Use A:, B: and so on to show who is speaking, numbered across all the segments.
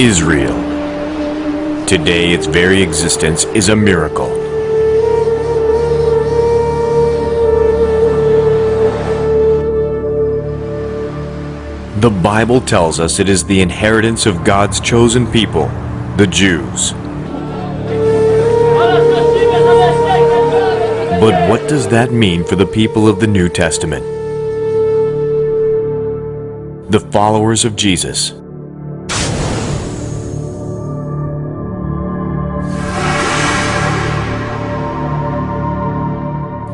A: Israel. Today, its very existence is a miracle. The Bible tells us it is the inheritance of God's chosen people, the Jews. But what does that mean for the people of the New Testament? The followers of Jesus.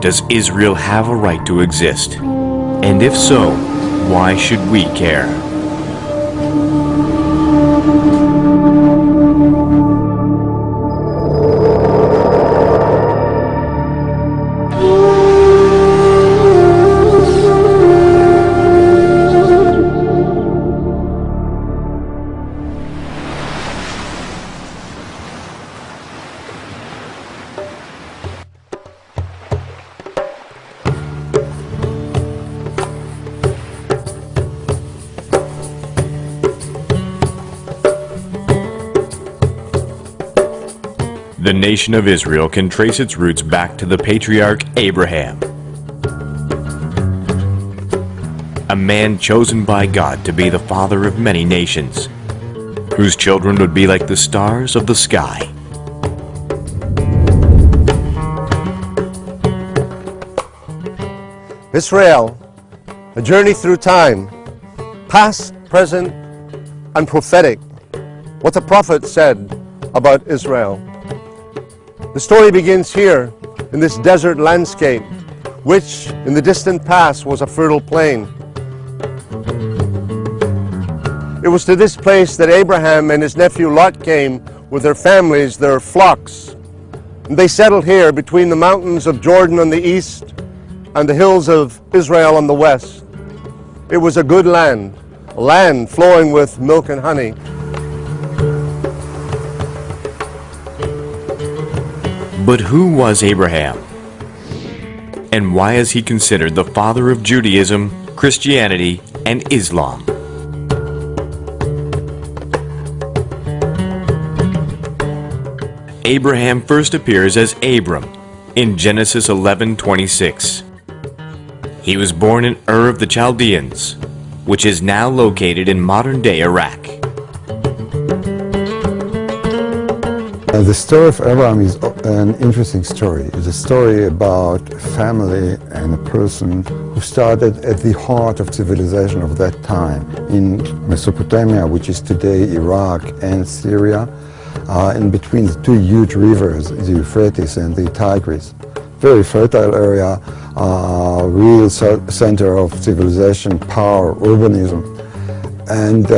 A: Does Israel have a right to exist? And if so, why should we care? The nation of Israel can trace its roots back to the patriarch Abraham, a man chosen by God to be the father of many nations, whose children would be like the stars of the sky.
B: Israel, a journey through time, past, present, and prophetic. What the prophet said about Israel. The story begins here in this desert landscape, which in the distant past was a fertile plain. It was to this place that Abraham and his nephew Lot came with their families, their flocks. And they settled here between the mountains of Jordan on the east and the hills of Israel on the west. It was a good land, a land flowing with milk and honey.
A: But who was Abraham? And why is he considered the father of Judaism, Christianity, and Islam? Abraham first appears as Abram in Genesis 11:26. He was born in Ur of the Chaldeans, which is now located in modern-day Iraq.
C: The story of Abraham is an interesting story. It's a story about a family and a person who started at the heart of civilization of that time in Mesopotamia, which is today Iraq and Syria, in between the two huge rivers, the Euphrates and the Tigris. Very fertile area, real center of civilization, power, urbanism. And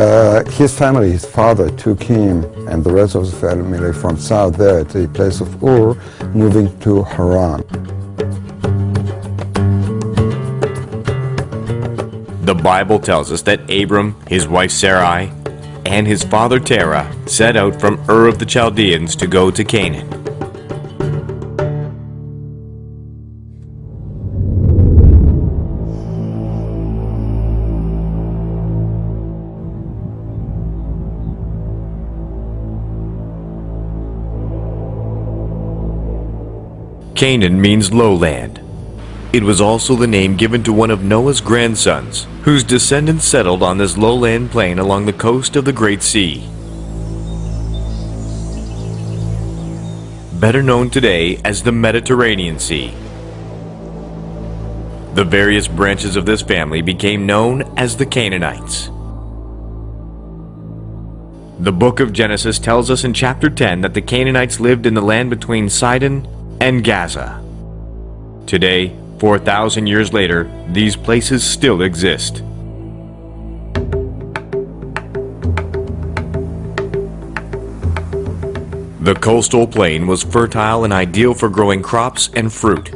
C: his family, his father, took him and the rest of the family from south there to the place of Ur, moving to Haran.
A: The Bible tells us that Abram, his wife Sarai, and his father Terah set out from Ur of the Chaldeans to go to Canaan. Canaan means lowland. It was also the name given to one of Noah's grandsons, whose descendants settled on this lowland plain along the coast of the Great Sea. Better known today as the Mediterranean Sea. The various branches of this family became known as the Canaanites. The book of Genesis tells us in chapter 10 that the Canaanites lived in the land between Sidon and Gaza. Today, 4,000 years later, these places still exist. The coastal plain was fertile and ideal for growing crops and fruit.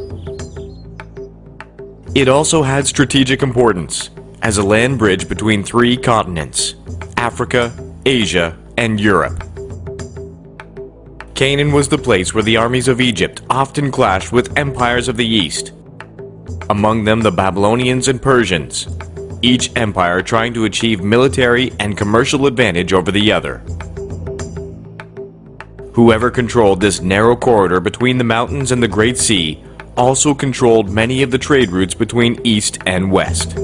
A: It also had strategic importance as a land bridge between three continents: Africa, Asia, and Europe. Canaan was the place where the armies of Egypt often clashed with empires of the East, among them the Babylonians and Persians, each empire trying to achieve military and commercial advantage over the other. Whoever controlled this narrow corridor between the mountains and the Great Sea also controlled many of the trade routes between east and west.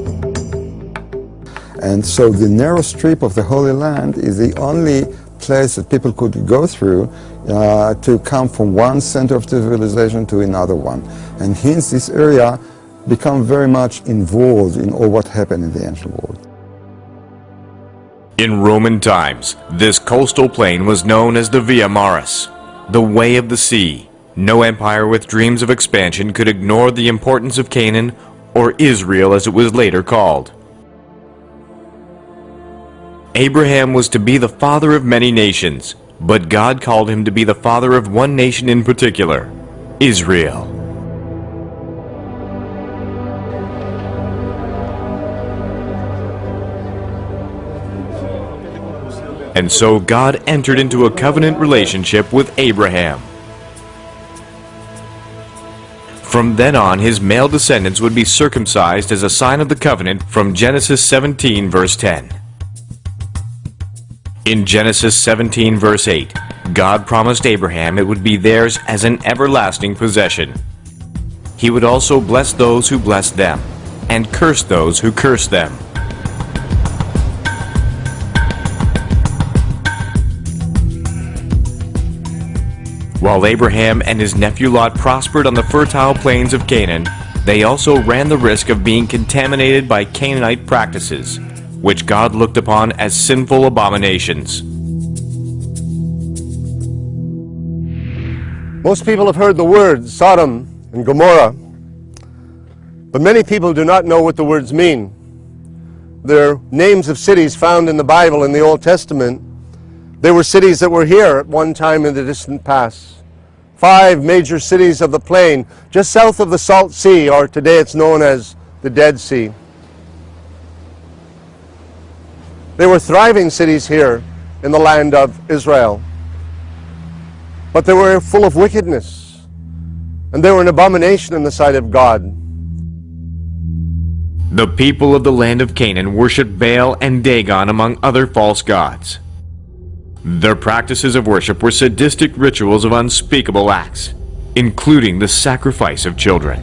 C: And so the narrow strip of the Holy Land is the only place that people could go through to come from one center of civilization to another one. And hence this area become very much involved in all what happened in the ancient world.
A: In Roman times, this coastal plain was known as the Via Maris, the Way of the Sea. No empire with dreams of expansion could ignore the importance of Canaan, or Israel as it was later called. Abraham was to be the father of many nations, but God called him to be the father of one nation in particular, Israel. And so God entered into a covenant relationship with Abraham. From then on, his male descendants would be circumcised as a sign of the covenant from Genesis 17 verse 10. In Genesis 17 verse 8, God promised Abraham it would be theirs as an everlasting possession. He would also bless those who blessed them, and curse those who cursed them. While Abraham and his nephew Lot prospered on the fertile plains of Canaan, they also ran the risk of being contaminated by Canaanite practices, which God looked upon as sinful abominations.
B: Most people have heard the words Sodom and Gomorrah, but many people do not know what the words mean. They're names of cities found in the Bible in the Old Testament. They were cities that were here at one time in the distant past. 5 major cities of the plain, just south of the Salt Sea, or today it's known as the Dead Sea. They were thriving cities here in the land of Israel. But they were full of wickedness, and they were an abomination in the sight of God.
A: The people of the land of Canaan worshipped Baal and Dagon among other false gods. Their practices of worship were sadistic rituals of unspeakable acts, including the sacrifice of children.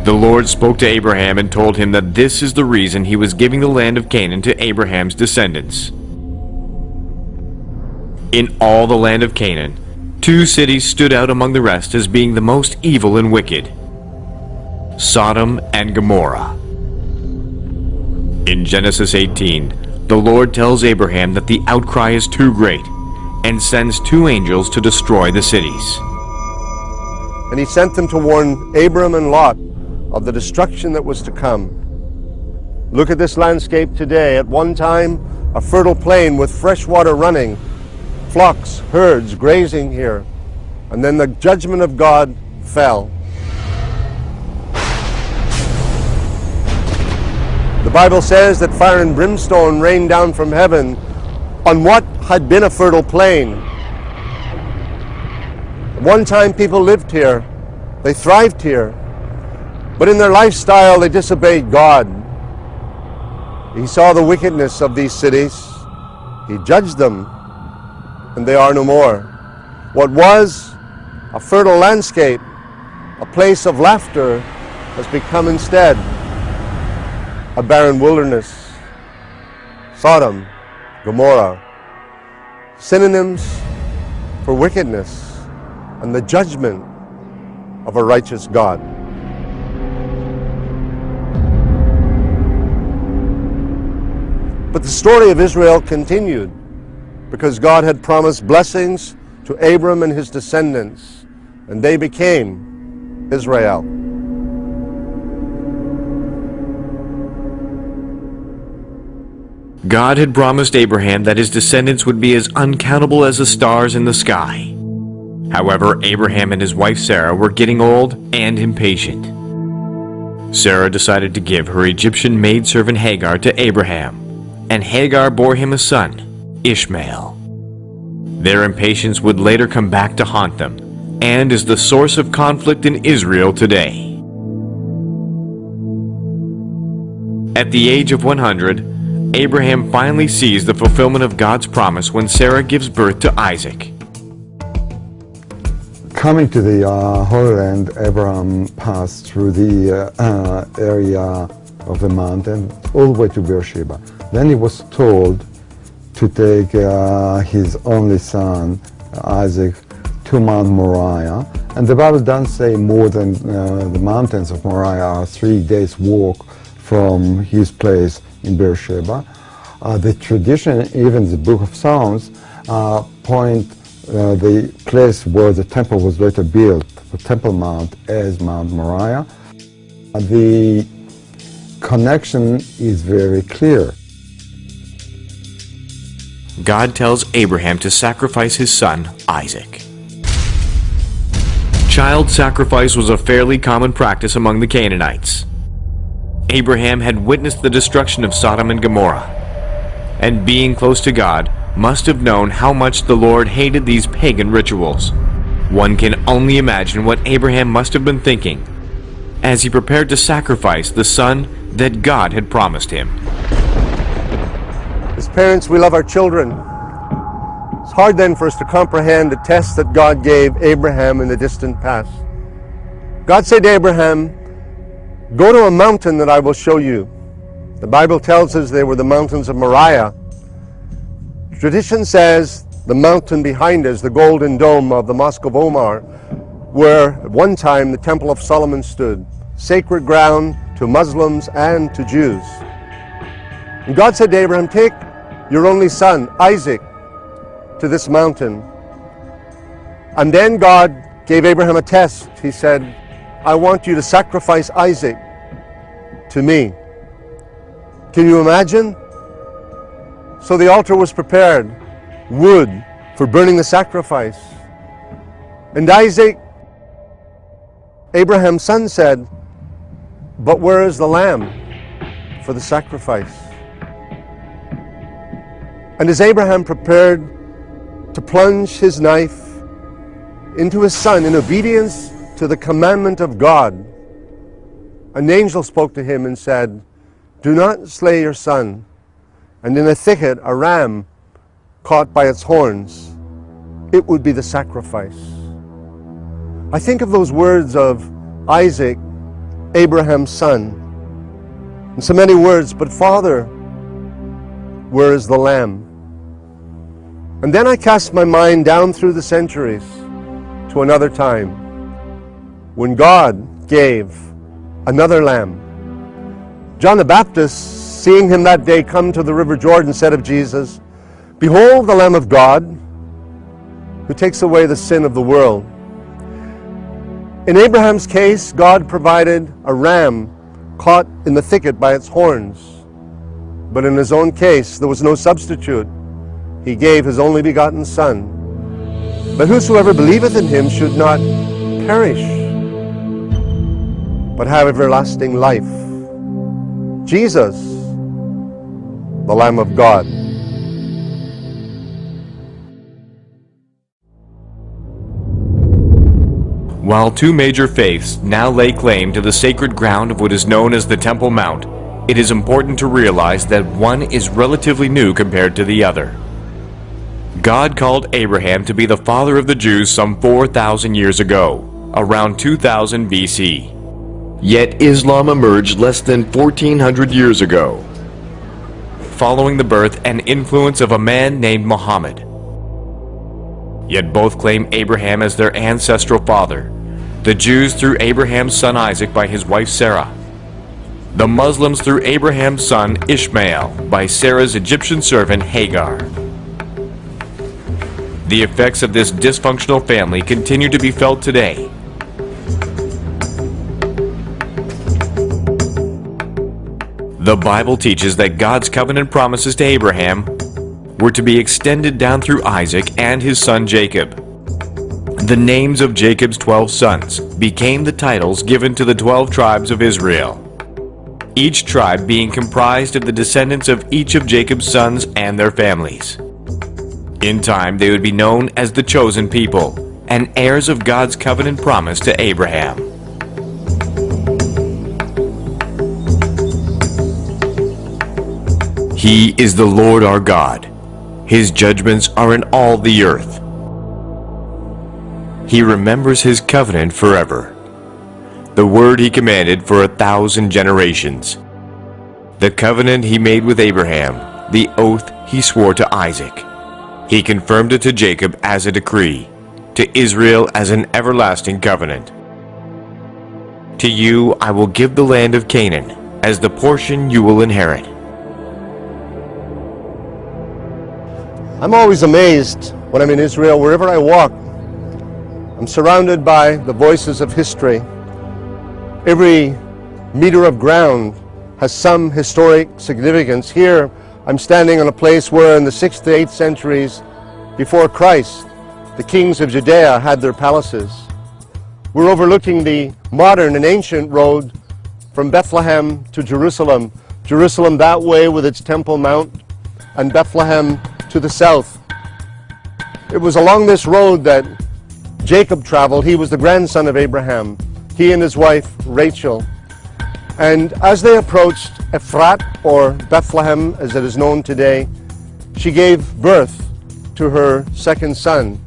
A: The Lord spoke to Abraham and told him that this is the reason he was giving the land of Canaan to Abraham's descendants. In all the land of Canaan, 2 cities stood out among the rest as being the most evil and wicked: Sodom and Gomorrah. In Genesis 18, the Lord tells Abraham that the outcry is too great and sends 2 angels to destroy the cities.
B: And he sent them to warn Abram and Lot of the destruction that was to come. Look at this landscape today. At one time, a fertile plain with fresh water running, flocks, herds grazing here. And then the judgment of God fell. The Bible says that fire and brimstone rained down from heaven on what had been a fertile plain. At one time people lived here, they thrived here, but in their lifestyle they disobeyed God. He saw the wickedness of these cities, he judged them, and they are no more. What was a fertile landscape, a place of laughter, has become instead a barren wilderness. Sodom, Gomorrah, synonyms for wickedness and the judgment of a righteous God. But the story of Israel continued because God had promised blessings to Abram and his descendants, and they became Israel.
A: God had promised Abraham that his descendants would be as uncountable as the stars in the sky. However, Abraham and his wife Sarah were getting old and impatient. Sarah decided to give her Egyptian maidservant Hagar to Abraham, and Hagar bore him a son, Ishmael. Their impatience would later come back to haunt them, and is the source of conflict in Israel today. At the age of 100, Abraham finally sees the fulfillment of God's promise when Sarah gives birth to Isaac.
C: Coming to the Holy Land, Abraham passed through the area of the mountain all the way to Beersheba. Then he was told to take his only son, Isaac, to Mount Moriah. And the Bible doesn't say more than the mountains of Moriah are 3 days' walk from his place in Beersheba. The tradition, even the Book of Psalms, point the place where the temple was later built, the Temple Mount, as Mount Moriah. The connection is very clear.
A: God tells Abraham to sacrifice his son, Isaac. Child sacrifice was a fairly common practice among the Canaanites. Abraham had witnessed the destruction of Sodom and Gomorrah, and being close to God, must have known how much the Lord hated these pagan rituals. One can only imagine what Abraham must have been thinking as he prepared to sacrifice the son that God had promised him.
B: As parents, we love our children. It's hard then for us to comprehend the test that God gave Abraham in the distant past. God said to Abraham, "Go to a mountain that I will show you." The Bible tells us they were the mountains of Moriah. Tradition says the mountain behind us, the golden dome of the Mosque of Omar, where at one time the Temple of Solomon stood, sacred ground to Muslims and to Jews. And God said to Abraham, "Take your only son, Isaac, to this mountain." And then God gave Abraham a test. He said, "I want you to sacrifice Isaac to me." Can you imagine? So the altar was prepared, wood for burning the sacrifice. And Isaac, Abraham's son, said, "But where is the lamb for the sacrifice?" And as Abraham prepared to plunge his knife into his son in obedience to the commandment of God, an angel spoke to him and said, "Do not slay your son." And in a thicket, a ram caught by its horns, it would be the sacrifice. I think of those words of Isaac, Abraham's son, and so many words, "But Father, where is the lamb?" And then I cast my mind down through the centuries to another time when God gave another lamb. John the Baptist, seeing him that day come to the river Jordan, said of Jesus, "Behold the Lamb of God, who takes away the sin of the world." In Abraham's case, God provided a ram caught in the thicket by its horns. But in his own case, there was no substitute. He gave his only begotten Son. But whosoever believeth in him should not perish, but have everlasting life. Jesus, the Lamb of God.
A: While two major faiths now lay claim to the sacred ground of what is known as the Temple Mount, it is important to realize that one is relatively new compared to the other. God called Abraham to be the father of the Jews some 4,000 years ago, around 2000 BC. Yet Islam emerged less than 1400 years ago, following the birth and influence of a man named Muhammad. Yet both claim Abraham as their ancestral father, the Jews through Abraham's son Isaac by his wife Sarah, the Muslims through Abraham's son Ishmael by Sarah's Egyptian servant Hagar. The effects of this dysfunctional family continue to be felt today. The Bible teaches that God's covenant promises to Abraham were to be extended down through Isaac and his son Jacob. The names of Jacob's 12 sons became the titles given to the 12 tribes of Israel, each tribe being comprised of the descendants of each of Jacob's sons and their families. In time, they would be known as the chosen people and heirs of God's covenant promise to Abraham. He is the Lord our God. His judgments are in all the earth. He remembers his covenant forever, the word he commanded for 1,000 generations, the covenant he made with Abraham, the oath he swore to Isaac. He confirmed it to Jacob as a decree, to Israel as an everlasting covenant. To you I will give the land of Canaan as the portion you will inherit.
B: I'm always amazed when I'm in Israel, wherever I walk. I'm surrounded by the voices of history. Every meter of ground has some historic significance. Here, I'm standing on a place where in the 6th to 8th centuries before Christ, the kings of Judea had their palaces. We're overlooking the modern and ancient road from Bethlehem to Jerusalem. Jerusalem that way with its Temple Mount, and Bethlehem to the south. It was along this road that Jacob traveled. He was the grandson of Abraham, he and his wife Rachel. And as they approached Ephrat, or Bethlehem as it is known today, she gave birth to her second son.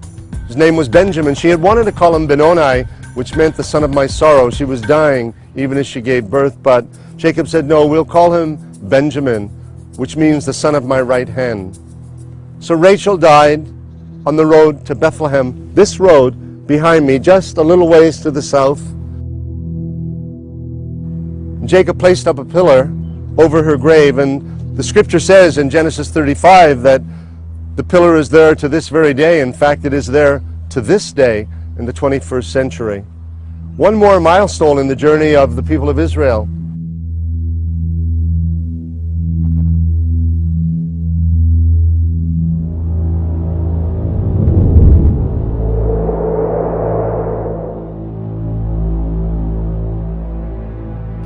B: His name was Benjamin. She had wanted to call him Benoni, which meant the son of my sorrow. She was dying even as she gave birth, but Jacob said, no, we'll call him Benjamin, which means the son of my right hand. So Rachel died on the road to Bethlehem, this road behind me, just a little ways to the south. Jacob placed up a pillar over her grave, and the scripture says in Genesis 35 that the pillar is there to this very day. In fact, it is there to this day in the 21st century. One more milestone in the journey of the people of Israel.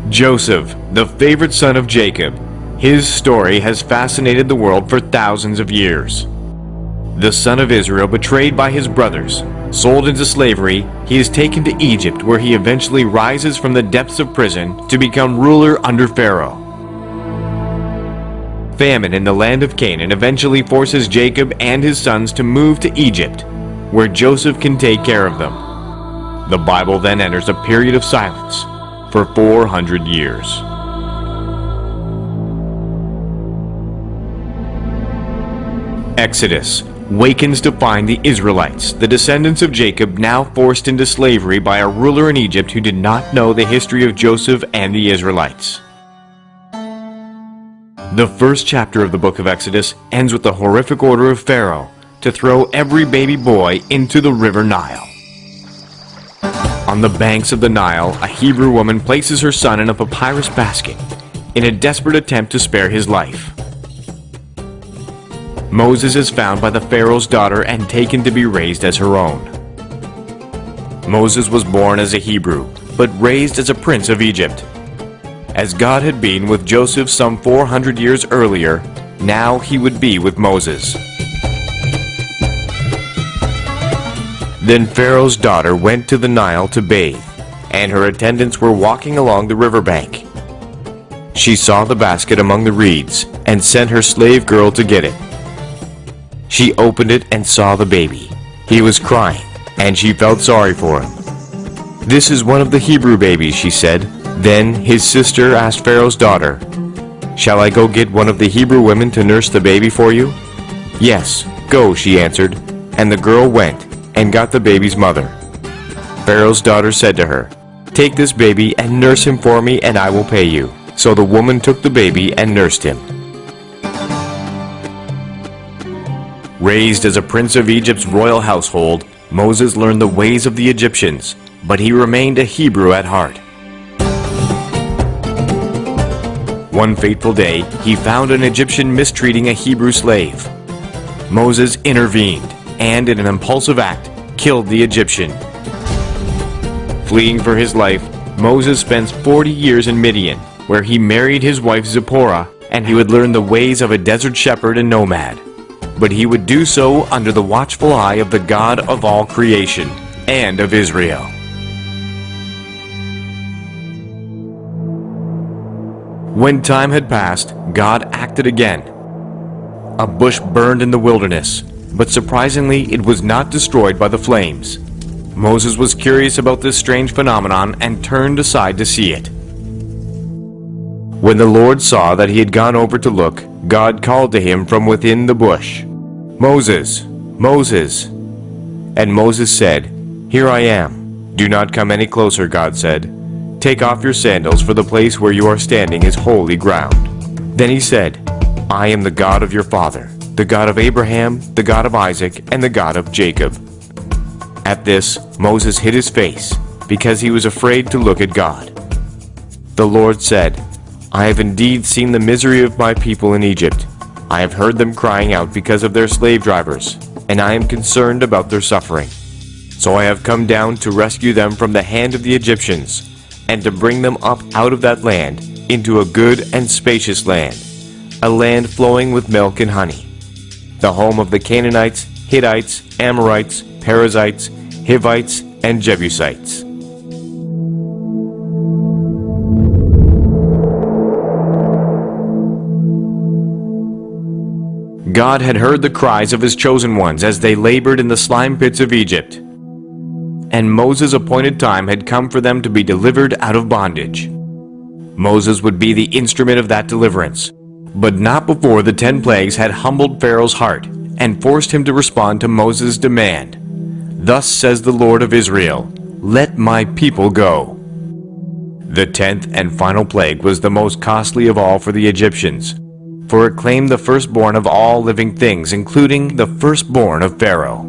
A: Joseph, the favorite son of Jacob. His story has fascinated the world for thousands of years. The son of Israel, betrayed by his brothers, sold into slavery, he is taken to Egypt, where he eventually rises from the depths of prison to become ruler under Pharaoh. Famine in the land of Canaan eventually forces Jacob and his sons to move to Egypt, where Joseph can take care of them. The Bible then enters a period of silence for 400 years. Exodus wakens to find the Israelites, the descendants of Jacob, now forced into slavery by a ruler in Egypt who did not know the history of Joseph and the Israelites. The first chapter of the book of Exodus ends with the horrific order of Pharaoh to throw every baby boy into the river Nile. On the banks of the Nile, a Hebrew woman places her son in a papyrus basket in a desperate attempt to spare his life. Moses is found by the Pharaoh's daughter and taken to be raised as her own. Moses was born as a Hebrew, but raised as a prince of Egypt. As God had been with Joseph some 400 years earlier, now he would be with Moses. Then Pharaoh's daughter went to the Nile to bathe, and her attendants were walking along the riverbank. She saw the basket among the reeds and sent her slave girl to get it. She opened it and saw the baby. He was crying, and she felt sorry for him. "This is one of the Hebrew babies," she said. Then his sister asked Pharaoh's daughter, "Shall I go get one of the Hebrew women to nurse the baby for you?" "Yes, go," she answered, and the girl went and got the baby's mother. Pharaoh's daughter said to her, "Take this baby and nurse him for me, and I will pay you." So the woman took the baby and nursed him. Raised as a prince of Egypt's royal household, Moses learned the ways of the Egyptians, but he remained a Hebrew at heart. One fateful day, he found an Egyptian mistreating a Hebrew slave. Moses intervened and, in an impulsive act, killed the Egyptian. Fleeing for his life, Moses spends 40 years in Midian, where he married his wife Zipporah, and he would learn the ways of a desert shepherd and nomad. But he would do so under the watchful eye of the God of all creation and of Israel. When time had passed, God acted again, A bush burned in the wilderness, but surprisingly it was not destroyed by the flames. Moses was curious about this strange phenomenon and turned aside to see it. When the Lord saw that he had gone over to look, God called to him from within the bush, "Moses, Moses." And Moses said, "Here I am." "Do not come any closer," God said. "Take off your sandals, for the place where you are standing is holy ground." Then he said, "I am the God of your father, the God of Abraham, the God of Isaac, and the God of Jacob." At this, Moses hid his face, because he was afraid to look at God. The Lord said, "I have indeed seen the misery of my people in Egypt. I have heard them crying out because of their slave drivers, and I am concerned about their suffering. So I have come down to rescue them from the hand of the Egyptians, and to bring them up out of that land into a good and spacious land, a land flowing with milk and honey, the home of the Canaanites, Hittites, Amorites, Perizzites, Hivites, and Jebusites." God had heard the cries of his chosen ones as they labored in the slime pits of Egypt, and Moses' appointed time had come for them to be delivered out of bondage. Moses would be the instrument of that deliverance, but not before the 10 plagues had humbled Pharaoh's heart and forced him to respond to Moses' demand. "Thus says the Lord of Israel, let my people go." The 10th and final plague was the most costly of all for the Egyptians, for it claimed the firstborn of all living things, including the firstborn of Pharaoh.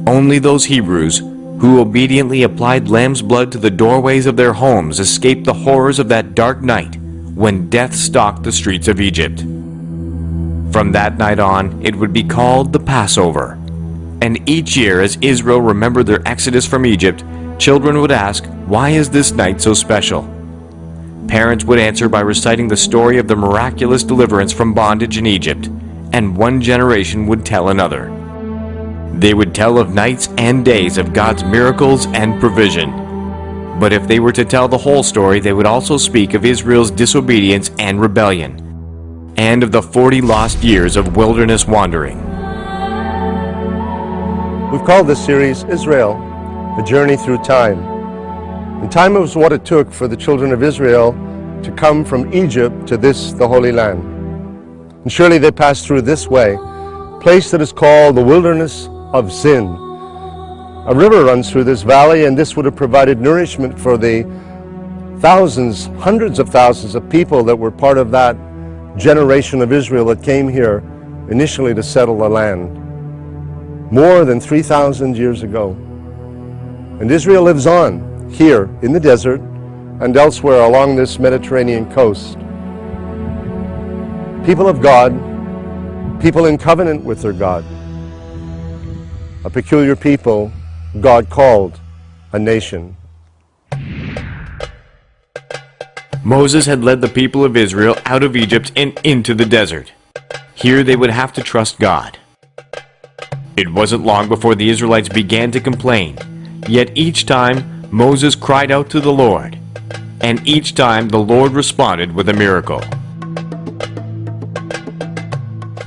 A: Only those Hebrews who obediently applied lamb's blood to the doorways of their homes escaped the horrors of that dark night when death stalked the streets of Egypt. From that night on, it would be called the Passover. And each year, as Israel remembered their exodus from Egypt, children would ask, "Why is this night so special?" Parents would answer by reciting the story of the miraculous deliverance from bondage in Egypt, and one generation would tell another. They would tell of nights and days of God's miracles and provision. But if they were to tell the whole story, they would also speak of Israel's disobedience and rebellion, and of the 40 lost years of wilderness wandering.
B: We've called this series Israel, A Journey Through Time. And time was what it took for the children of Israel to come from Egypt to this, the Holy Land. And surely they passed through this way, a place that is called the Wilderness of Sin. A river runs through this valley, and this would have provided nourishment for the thousands, hundreds of thousands of people that were part of that generation of Israel that came here initially to settle the land more than 3,000 years ago. And Israel lives on here in the desert and elsewhere along this Mediterranean coast. People of God, people in covenant with their God, a peculiar people God called a nation.
A: Moses had led the people of Israel out of Egypt and into the desert. Here they would have to trust God. It wasn't long before the Israelites began to complain, yet each time Moses cried out to the Lord, and each time the Lord responded with a miracle.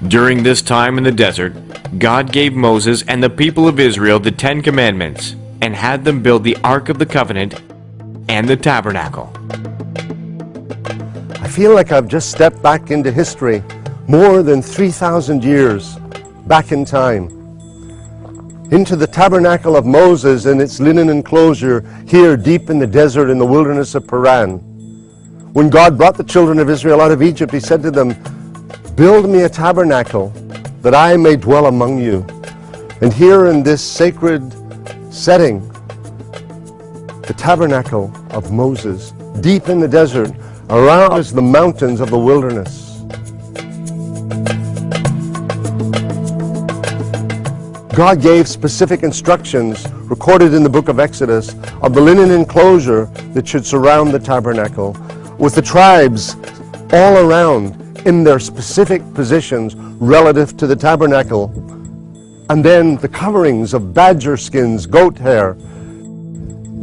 A: During this time in the desert, God gave Moses and the people of Israel the 10 Commandments and had them build the Ark of the Covenant and the Tabernacle.
B: I feel like I've just stepped back into history, more than 3,000 years back in time, into the tabernacle of Moses and its linen enclosure here deep in the desert in the wilderness of Paran. When God brought the children of Israel out of Egypt, he said to them, "Build me a tabernacle that I may dwell among you." And here in this sacred setting, the tabernacle of Moses, deep in the desert, around us the mountains of the wilderness. God gave specific instructions recorded in the book of Exodus of the linen enclosure that should surround the tabernacle, with the tribes all around in their specific positions relative to the tabernacle, and then the coverings of badger skins, goat hair,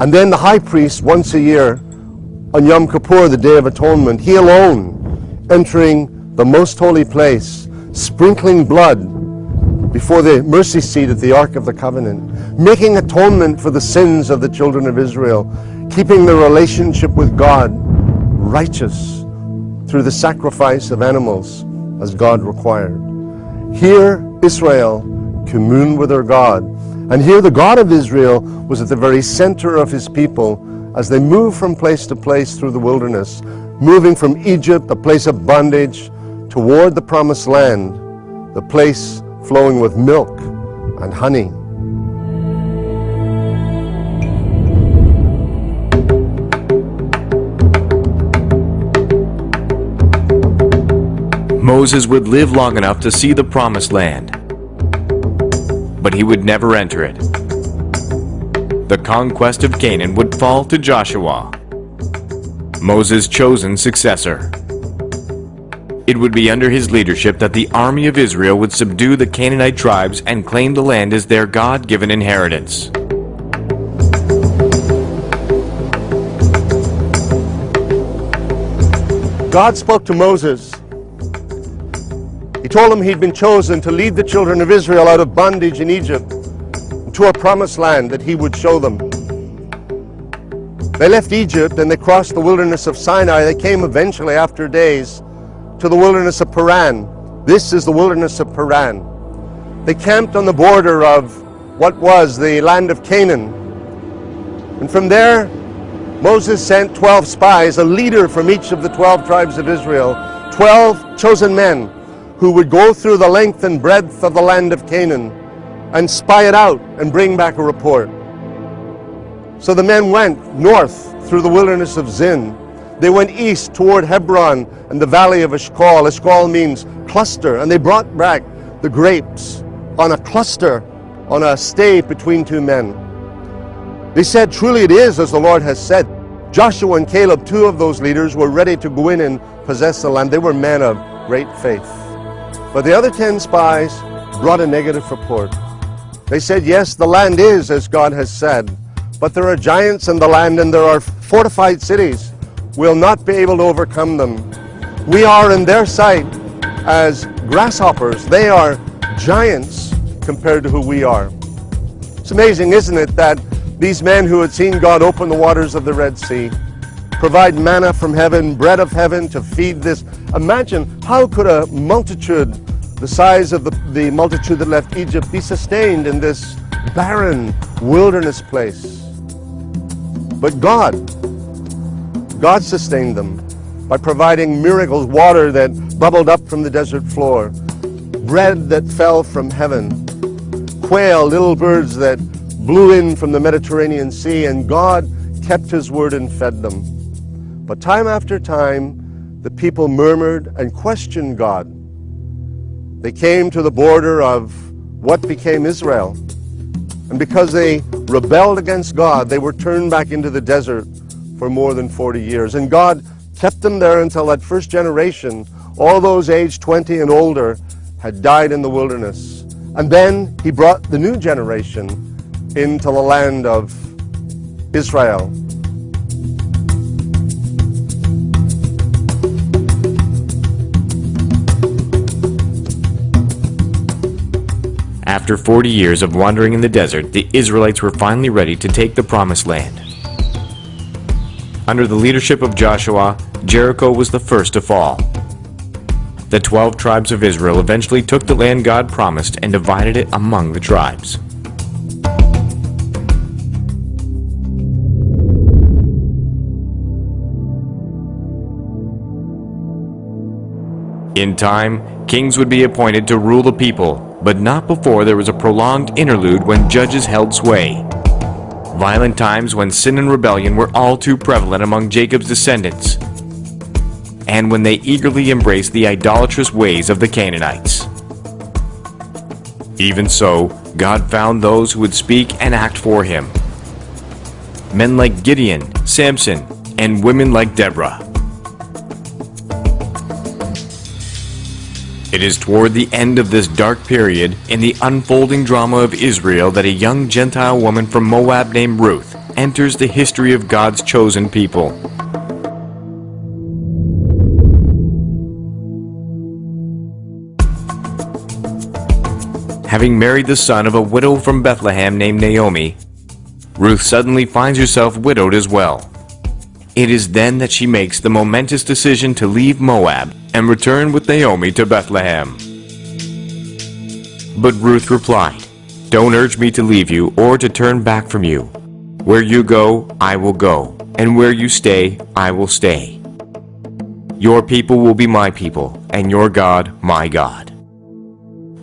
B: and then the high priest once a year on Yom Kippur, the Day of Atonement, he alone entering the most holy place, sprinkling blood before the mercy seat at the Ark of the Covenant, making atonement for the sins of the children of Israel, keeping the relationship with God righteous through the sacrifice of animals as God required. Here Israel communed with their God, and here the God of Israel was at the very center of his people as they moved from place to place through the wilderness, moving from Egypt, a place of bondage, toward the promised land, the place flowing with milk and honey.
A: Moses would live long enough to see the promised land, but he would never enter it. The conquest of Canaan would fall to Joshua, Moses' chosen successor. It would be under his leadership that the army of Israel would subdue the Canaanite tribes and claim the land as their God-given inheritance.
B: God spoke to Moses. He told him he'd been chosen to lead the children of Israel out of bondage in Egypt to a promised land that he would show them. They left Egypt and they crossed the wilderness of Sinai. They came eventually, after days, to the wilderness of Paran. This is the wilderness of Paran. They camped on the border of what was the land of Canaan. And from there, Moses sent 12 spies, a leader from each of the 12 tribes of Israel, 12 chosen men who would go through the length and breadth of the land of Canaan and spy it out and bring back a report. So the men went north through the wilderness of Zin. They went east toward Hebron and the valley of Eshcol. Eshcol means cluster, and they brought back the grapes on a cluster, on a stave between two men. They said, truly it is as the Lord has said. Joshua and Caleb, two of those leaders, were ready to go in and possess the land. They were men of great faith. But the other 10 spies brought a negative report. They said, yes, the land is as God has said, but there are giants in the land and there are fortified cities. We'll not be able to overcome them. We are in their sight as grasshoppers. They are giants compared to who we are. It's amazing, isn't it, that these men who had seen God open the waters of the Red Sea, provide manna from heaven, bread of heaven to feed this. Imagine, how could a multitude the size of the multitude that left Egypt be sustained in this barren wilderness place? But God sustained them by providing miracles, water that bubbled up from the desert floor, bread that fell from heaven, quail, little birds that blew in from the Mediterranean Sea, and God kept his word and fed them. But time after time, the people murmured and questioned God. They came to the border of what became Israel. And because they rebelled against God, they were turned back into the desert for more than 40 years. And God kept them there until that first generation, all those aged 20 and older, had died in the wilderness. And then he brought the new generation into the land of Israel.
A: After 40 years of wandering in the desert, the Israelites were finally ready to take the promised land. Under the leadership of Joshua, Jericho was the first to fall. The 12 tribes of Israel eventually took the land God promised and divided it among the tribes. In time, kings would be appointed to rule the people, but not before there was a prolonged interlude when judges held sway. Violent times when sin and rebellion were all too prevalent among Jacob's descendants, and when they eagerly embraced the idolatrous ways of the Canaanites. Even so, God found those who would speak and act for him. Men like Gideon, Samson, and women like Deborah. It is toward the end of this dark period in the unfolding drama of Israel that a young Gentile woman from Moab named Ruth enters the history of God's chosen people. Having married the son of a widow from Bethlehem named Naomi, Ruth suddenly finds herself widowed as well. It is then that she makes the momentous decision to leave Moab and return with Naomi to Bethlehem. But Ruth replied, "Don't urge me to leave you or to turn back from you. Where you go, I will go, and where you stay, I will stay. Your people will be my people, and your God, my God."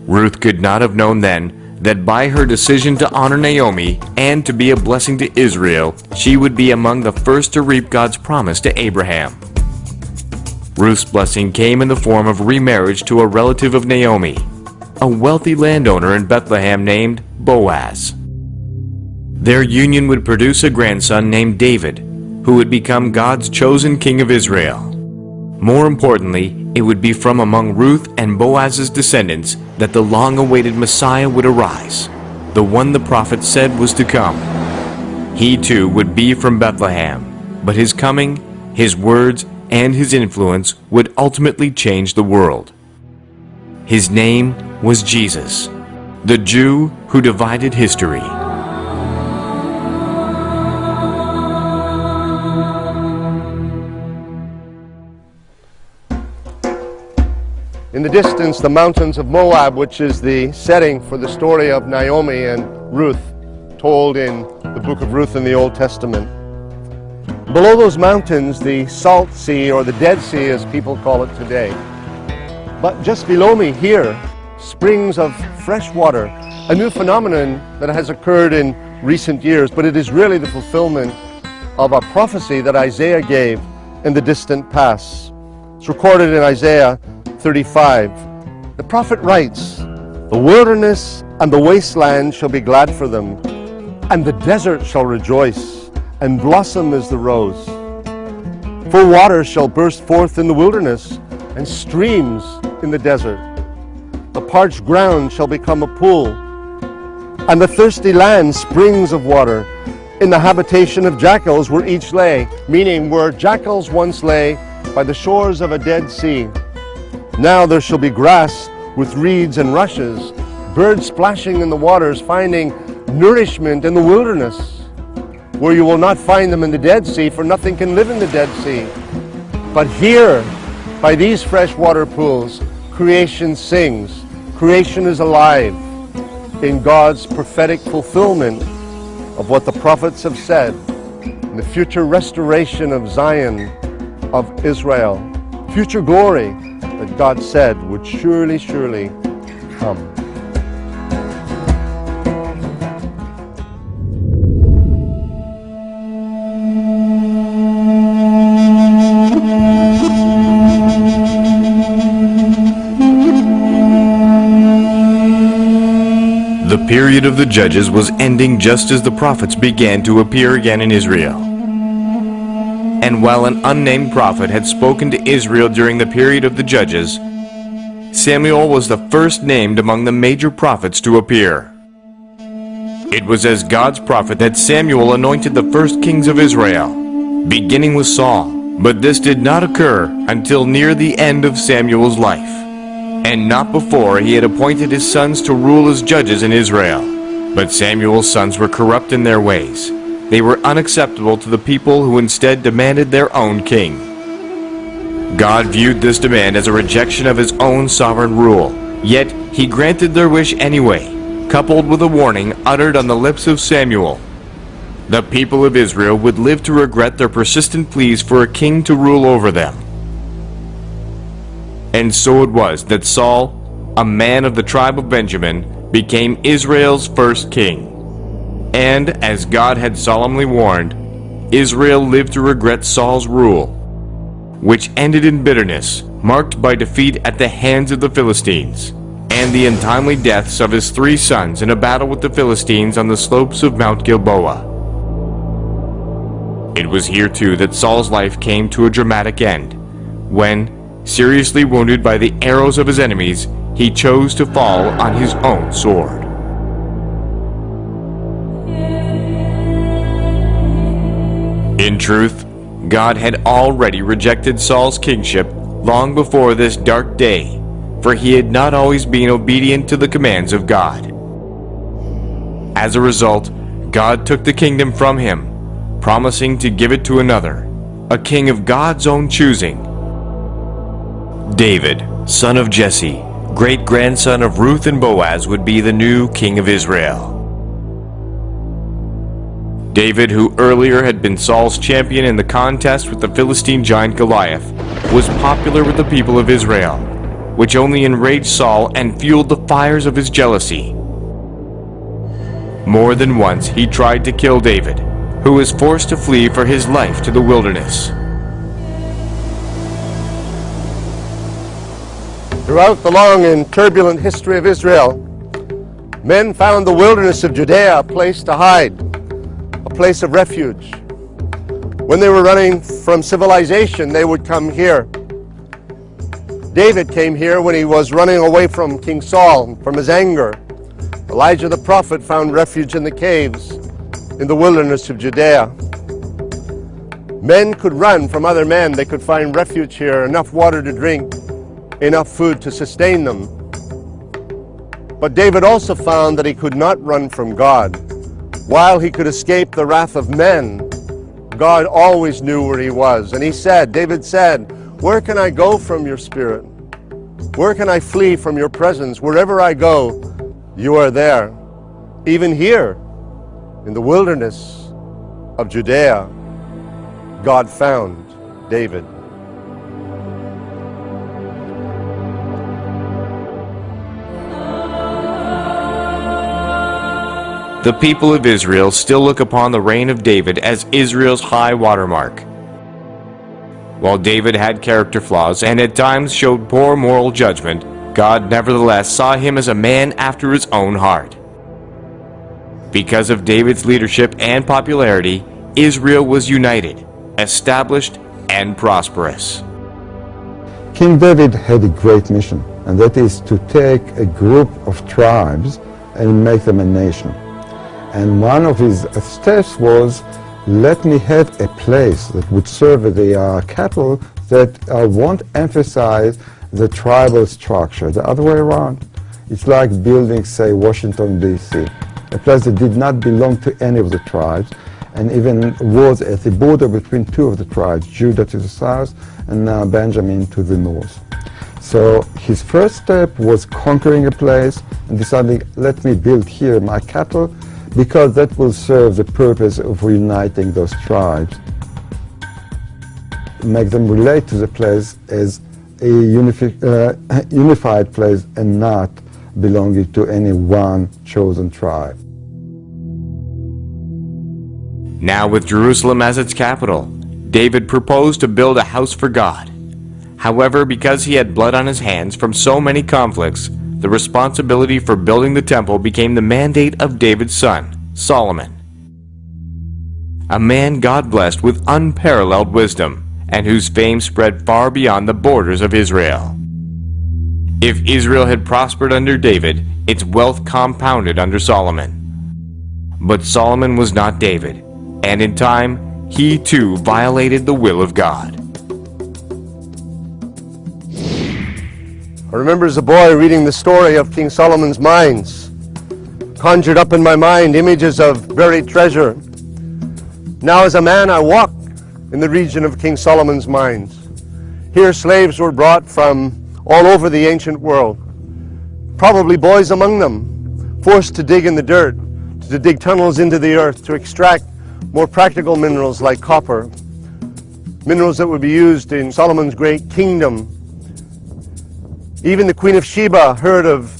A: Ruth could not have known then that by her decision to honor Naomi and to be a blessing to Israel, she would be among the first to reap God's promise to Abraham. Ruth's blessing came in the form of remarriage to a relative of Naomi, a wealthy landowner in Bethlehem named Boaz. Their union would produce a grandson named David, who would become God's chosen king of Israel. More importantly, it would be from among Ruth and Boaz's descendants that the long-awaited Messiah would arise, the one the prophet said was to come. He too would be from Bethlehem, but his coming, his words, and his influence would ultimately change the world. His name was Jesus, the Jew who divided history.
B: In the distance, the mountains of Moab, which is the setting for the story of Naomi and Ruth, told in the book of Ruth in the Old Testament. Below those mountains, the Salt Sea, or the Dead Sea as people call it today. But just below me here, springs of fresh water, a new phenomenon that has occurred in recent years, but it is really the fulfillment of a prophecy that Isaiah gave in the distant past. It's recorded in Isaiah 35. The prophet writes, "The wilderness and the wasteland shall be glad for them, and the desert shall rejoice and blossom as the rose. For waters shall burst forth in the wilderness, and streams in the desert. The parched ground shall become a pool, and the thirsty land springs of water. In the habitation of jackals where each lay," meaning where jackals once lay by the shores of a dead sea. "Now there shall be grass with reeds and rushes, birds splashing in the waters, finding nourishment in the wilderness, where you will not find them in the Dead Sea, for nothing can live in the Dead Sea. But here, by these fresh water pools, creation sings. Creation is alive in God's prophetic fulfillment of what the prophets have said, in the future restoration of Zion, of Israel, future glory that God said would surely, surely come.
A: The period of the judges was ending just as the prophets began to appear again in Israel. And while an unnamed prophet had spoken to Israel during the period of the judges, Samuel was the first named among the major prophets to appear. It was as God's prophet that Samuel anointed the first kings of Israel, beginning with Saul. But this did not occur until near the end of Samuel's life, and not before he had appointed his sons to rule as judges in Israel. But Samuel's sons were corrupt in their ways. They were unacceptable to the people, who instead demanded their own king. God viewed this demand as a rejection of his own sovereign rule, yet he granted their wish anyway, coupled with a warning uttered on the lips of Samuel. The people of Israel would live to regret their persistent pleas for a king to rule over them. And so it was that Saul, a man of the tribe of Benjamin, became Israel's first king. And, as God had solemnly warned, Israel lived to regret Saul's rule, which ended in bitterness, marked by defeat at the hands of the Philistines, and the untimely deaths of his 3 sons in a battle with the Philistines on the slopes of Mount Gilboa. It was here too that Saul's life came to a dramatic end, when, seriously wounded by the arrows of his enemies, he chose to fall on his own sword. In truth, God had already rejected Saul's kingship long before this dark day, for he had not always been obedient to the commands of God. As a result, God took the kingdom from him, promising to give it to another, a king of God's own choosing. David, son of Jesse, great-grandson of Ruth and Boaz, would be the new king of Israel. David, who earlier had been Saul's champion in the contest with the Philistine giant Goliath, was popular with the people of Israel, which only enraged Saul and fueled the fires of his jealousy. More than once he tried to kill David, who was forced to flee for his life to the wilderness.
B: Throughout the long and turbulent history of Israel, men found the wilderness of Judea a place to hide, a place of refuge. When they were running from civilization, they would come here. David came here when he was running away from King Saul, from his anger. Elijah the prophet found refuge in the caves, in the wilderness of Judea. Men could run from other men. They could find refuge here, enough water to drink, enough food to sustain them. But David also found that he could not run from God. While he could escape the wrath of men, God always knew where he was. And David said, "Where can I go from your spirit? Where can I flee from your presence? Wherever I go, you are there." Even here, in the wilderness of Judea, God found David.
A: The people of Israel still look upon the reign of David as Israel's high watermark. While David had character flaws and at times showed poor moral judgment, God nevertheless saw him as a man after his own heart. Because of David's leadership and popularity, Israel was united, established, and prosperous.
C: King David had a great mission, and that is to take a group of tribes and make them a nation. And one of his steps was, let me have a place that would serve the cattle that won't emphasize the tribal structure, the other way around. It's like building, say, Washington, D.C., a place that did not belong to any of the tribes, and even was at the border between two of the tribes, Judah to the south and Benjamin to the north. So his first step was conquering a place and deciding, let me build here my cattle, because that will serve the purpose of reuniting those tribes. Make them relate to the place as a unified place and not belonging to any one chosen tribe.
A: Now with Jerusalem as its capital, David proposed to build a house for God. However, because he had blood on his hands from so many conflicts, the responsibility for building the temple became the mandate of David's son, Solomon. A man God blessed with unparalleled wisdom, and whose fame spread far beyond the borders of Israel. If Israel had prospered under David, its wealth compounded under Solomon. But Solomon was not David, and in time, he too violated the will of God.
B: I remember as a boy reading the story of King Solomon's mines. Conjured up in my mind images of buried treasure. Now as a man I walk in the region of King Solomon's mines. Here slaves were brought from all over the ancient world. Probably boys among them, forced to dig in the dirt, to dig tunnels into the earth, to extract more practical minerals like copper. Minerals that would be used in Solomon's great kingdom. Even the Queen of Sheba heard of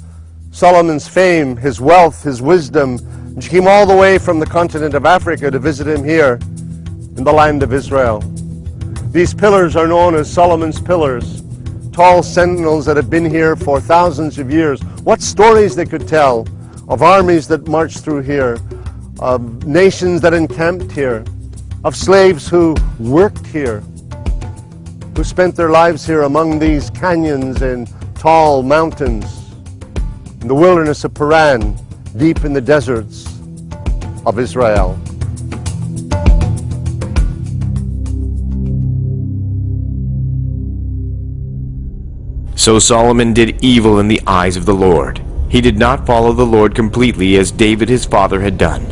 B: Solomon's fame, his wealth, his wisdom, and she came all the way from the continent of Africa to visit him here in the land of Israel. These pillars are known as Solomon's Pillars, tall sentinels that have been here for thousands of years. What stories they could tell of armies that marched through here, of nations that encamped here, of slaves who worked here, who spent their lives here among these canyons and tall mountains, in the wilderness of Paran, deep in the deserts of Israel.
A: So Solomon did evil in the eyes of the Lord. He did not follow the Lord completely as David his father had done.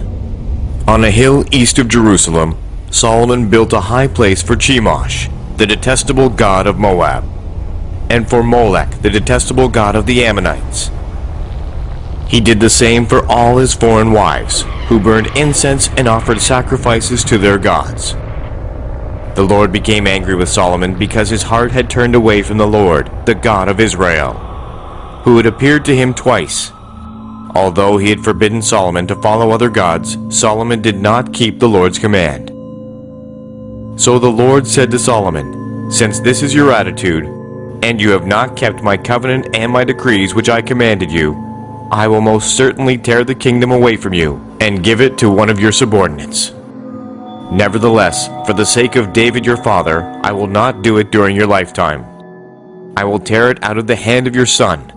A: On a hill east of Jerusalem, Solomon built a high place for Chemosh, the detestable god of Moab, and for Molech, the detestable god of the Ammonites. He did the same for all his foreign wives, who burned incense and offered sacrifices to their gods. The Lord became angry with Solomon because his heart had turned away from the Lord, the God of Israel, who had appeared to him twice. Although he had forbidden Solomon to follow other gods, Solomon did not keep the Lord's command. So the Lord said to Solomon, "Since this is your attitude, and you have not kept my covenant and my decrees which I commanded you, I will most certainly tear the kingdom away from you and give it to one of your subordinates. Nevertheless, for the sake of David your father, I will not do it during your lifetime. I will tear it out of the hand of your son.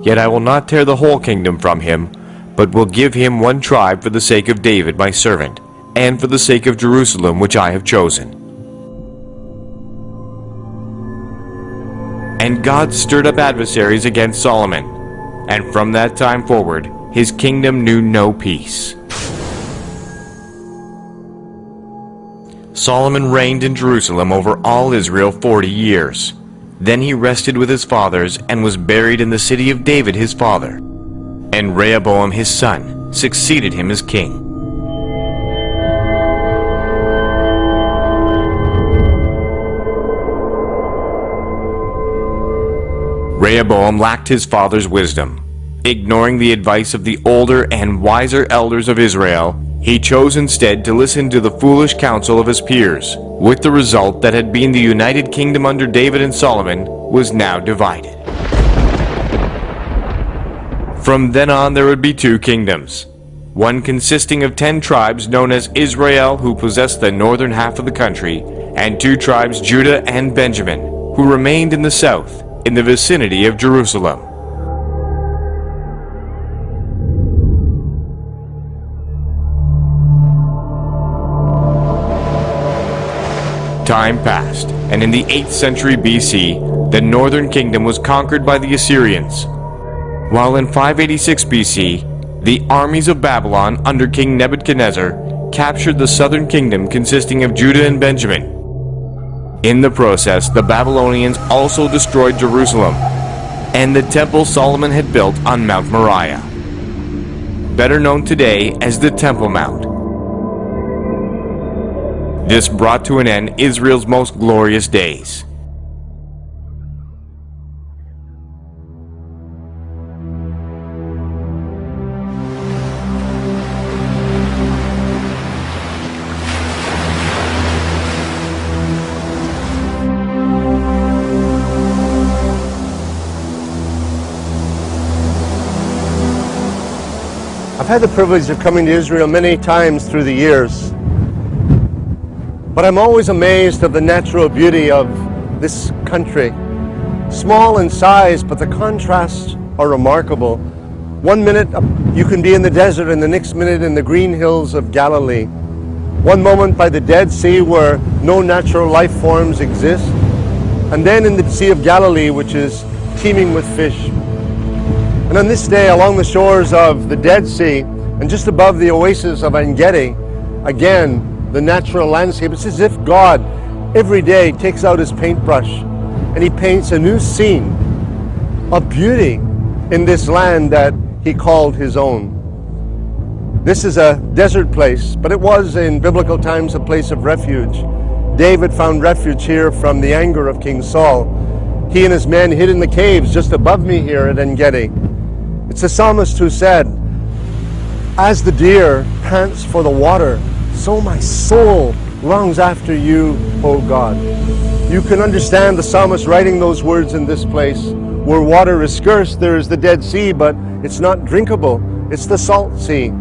A: Yet I will not tear the whole kingdom from him, but will give him one tribe for the sake of David my servant, and for the sake of Jerusalem which I have chosen." And God stirred up adversaries against Solomon, and from that time forward his kingdom knew no peace. Solomon reigned in Jerusalem over all Israel 40 years. Then he rested with his fathers and was buried in the city of David his father. And Rehoboam his son succeeded him as king. Rehoboam lacked his father's wisdom. Ignoring the advice of the older and wiser elders of Israel, he chose instead to listen to the foolish counsel of his peers, with the result that had been the united kingdom under David and Solomon was now divided. From then on there would be two kingdoms, one consisting of 10 tribes known as Israel, who possessed the northern half of the country, and 2 tribes, Judah and Benjamin, who remained in the south, in the vicinity of Jerusalem. Time passed, and in the 8th century BC, the northern kingdom was conquered by the Assyrians, while in 586 BC, the armies of Babylon under King Nebuchadnezzar captured the southern kingdom consisting of Judah and Benjamin. In the process, the Babylonians also destroyed Jerusalem and the temple Solomon had built on Mount Moriah, better known today as the Temple Mount. This brought to an end Israel's most glorious days.
B: I've had the privilege of coming to Israel many times through the years, but I'm always amazed of the natural beauty of this country. Small in size, but the contrasts are remarkable. One minute you can be in the desert and the next minute in the green hills of Galilee. One moment by the Dead Sea where no natural life forms exist, and then in the Sea of Galilee, which is teeming with fish. And on this day, along the shores of the Dead Sea, and just above the oasis of En-Gedi, again, the natural landscape, it's as if God every day takes out his paintbrush and he paints a new scene of beauty in this land that he called his own. This is a desert place, but it was in biblical times a place of refuge. David found refuge here from the anger of King Saul. He and his men hid in the caves just above me here at En-Gedi. It's the psalmist who said, "As the deer pants for the water, so my soul longs after you, O God." You can understand the psalmist writing those words in this place. Where water is scarce, there is the Dead Sea, but it's not drinkable. It's the salt sea.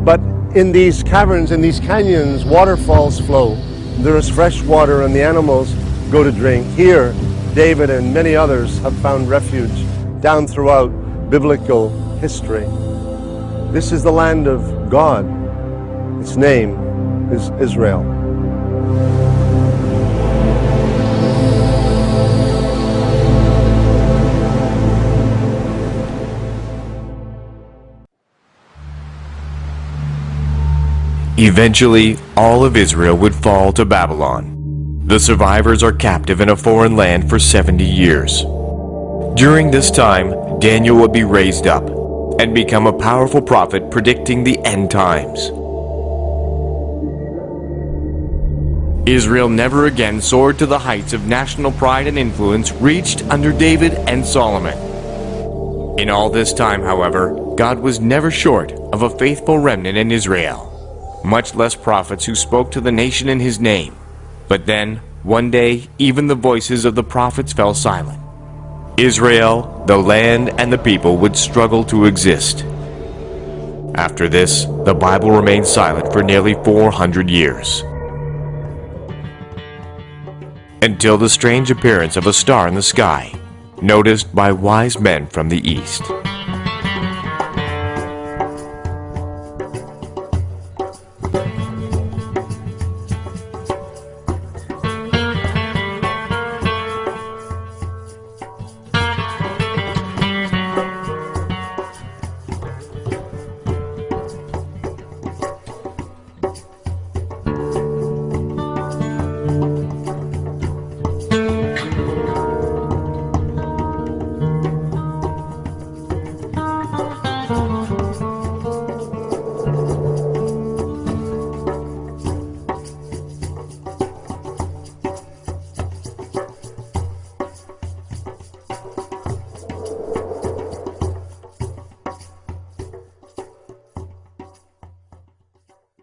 B: But in these caverns, in these canyons, waterfalls flow. There is fresh water and the animals go to drink. Here, David and many others have found refuge down throughout biblical history. This is the land of God. Its name is Israel.
A: Eventually, all of Israel would fall to Babylon. The survivors are captive in a foreign land for 70 years. During this time, Daniel would be raised up and become a powerful prophet predicting the end times. Israel never again soared to the heights of national pride and influence reached under David and Solomon. In all this time, however, God was never short of a faithful remnant in Israel, much less prophets who spoke to the nation in his name. But then, one day, even the voices of the prophets fell silent. Israel, the land, and the people would struggle to exist. After this, the Bible remained silent for nearly 400 years. Until the strange appearance of a star in the sky, noticed by wise men from the east.